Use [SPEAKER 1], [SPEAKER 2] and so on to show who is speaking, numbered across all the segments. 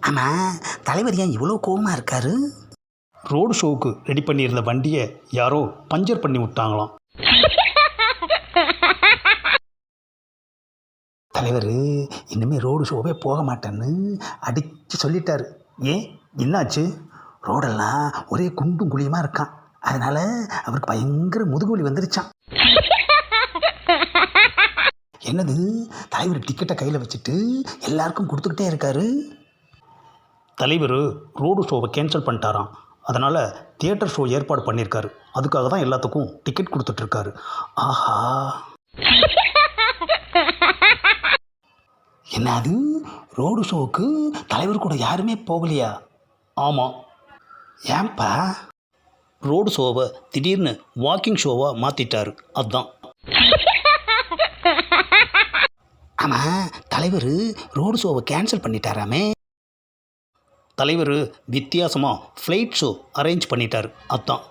[SPEAKER 1] ஆமாம், தலைவர் ஏன் இவ்வளோ கோவமாக இருக்காரு?
[SPEAKER 2] ரோடு ஷோவுக்கு ரெடி பண்ணியிருந்த வண்டியை யாரோ பஞ்சர் பண்ணி விட்டாங்களாம்.
[SPEAKER 1] தலைவர் இனிமேல் ரோடு ஷோவே போக மாட்டேன்னு அடித்து சொல்லிட்டாரு. ஏன், என்னாச்சு? ரோடெல்லாம் ஒரே குண்டும் குழியுமாக இருக்கான். அதனால் அவருக்கு பயங்கர முதுகுவலி வந்துருச்சான். என்னது, தலைவர் டிக்கெட்டை கையில் வச்சுட்டு எல்லாருக்கும் கொடுத்துக்கிட்டே இருக்காரு.
[SPEAKER 2] தலைவர் ரோடு ஷோவை கேன்சல் பண்ணிட்டாராம். அதனால் தியேட்டர் ஷோ ஏற்பாடு பண்ணியிருக்காரு. அதுக்காக தான் எல்லாத்துக்கும் டிக்கெட் கொடுத்துட்ருக்காரு.
[SPEAKER 1] ஆஹா, என்னது, ரோடு ஷோவுக்கு தலைவர் கூட யாருமே போகலையா?
[SPEAKER 2] ஆமாம்.
[SPEAKER 1] ஏன்பா?
[SPEAKER 2] ரோடு ஷோவை திடீர்னு வாக்கிங் ஷோவாக மாற்றிட்டார். அதுதான்.
[SPEAKER 1] ஆமாம், தலைவர் ரோடு ஷோவை கேன்சல் பண்ணிட்டாராமே.
[SPEAKER 2] தலைவர் வித்தியாசமாக ஃப்ளைட் ஷோ அரேஞ்ச் பண்ணிட்டார். அதுதான்.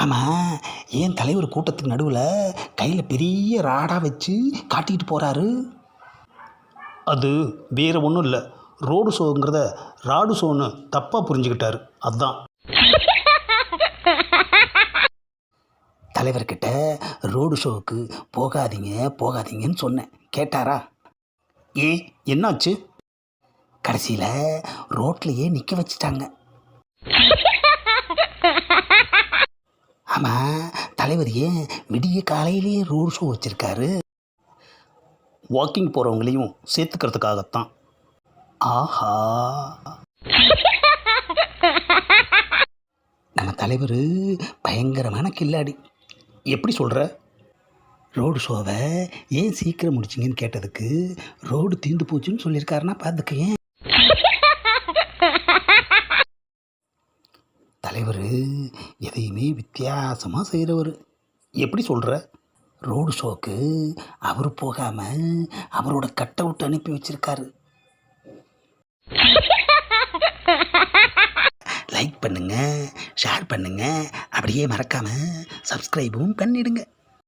[SPEAKER 1] ஆமாம், ஏன் தலைவர் கூட்டத்துக்கு நடுவில் கையில் பெரிய ராடாக வச்சு காட்டிக்கிட்டு போகிறாரு?
[SPEAKER 2] அது வேறு ஒன்றும் இல்லை. ரோடு ஷோங்கிறத ராடு ஷோன்னு தப்பாக புரிஞ்சுக்கிட்டாரு. அதுதான்.
[SPEAKER 1] தலைவர்கிட்ட ரோடு ஷோவுக்கு போகாதீங்கன்னு சொன்னேன், கேட்டாரா?
[SPEAKER 2] ஏன், என்னாச்சு?
[SPEAKER 1] கடைசியில் ரோட்லையே நிற்க வச்சுட்டாங்க. ஆமாம், தலைவர் ஏன் விடிய காலையிலேயே ரோடு ஷோ வச்சுருக்காரு?
[SPEAKER 2] வாக்கிங் போகிறவங்களையும் சேர்த்துக்கிறதுக்காகத்தான்.
[SPEAKER 1] ஆஹா, நம்ம தலைவர் பயங்கரமான கில்லாடி.
[SPEAKER 2] எப்படி சொல்கிற?
[SPEAKER 1] ரோடு ஷோவை ஏன் சீக்கிரம் முடிச்சிங்கன்னு கேட்டதுக்கு ரோடு தீர்ந்து போச்சுன்னு சொல்லியிருக்காருன்னா பார்த்துக்க. ஏன் தலைவர் எதையுமே வித்தியாசமாக செய்கிறவர்.
[SPEAKER 2] எப்படி சொல்கிற?
[SPEAKER 1] ரோடு ஷோக்கு அவர் போகாமல் அவரோட கட் அவுட் அனுப்பி வச்சிருக்காரு. லைக் பண்ணுங்கள், ஷேர் பண்ணுங்கள், அப்படியே மறக்காமல் சப்ஸ்கிரைபும் பண்ணிடுங்க.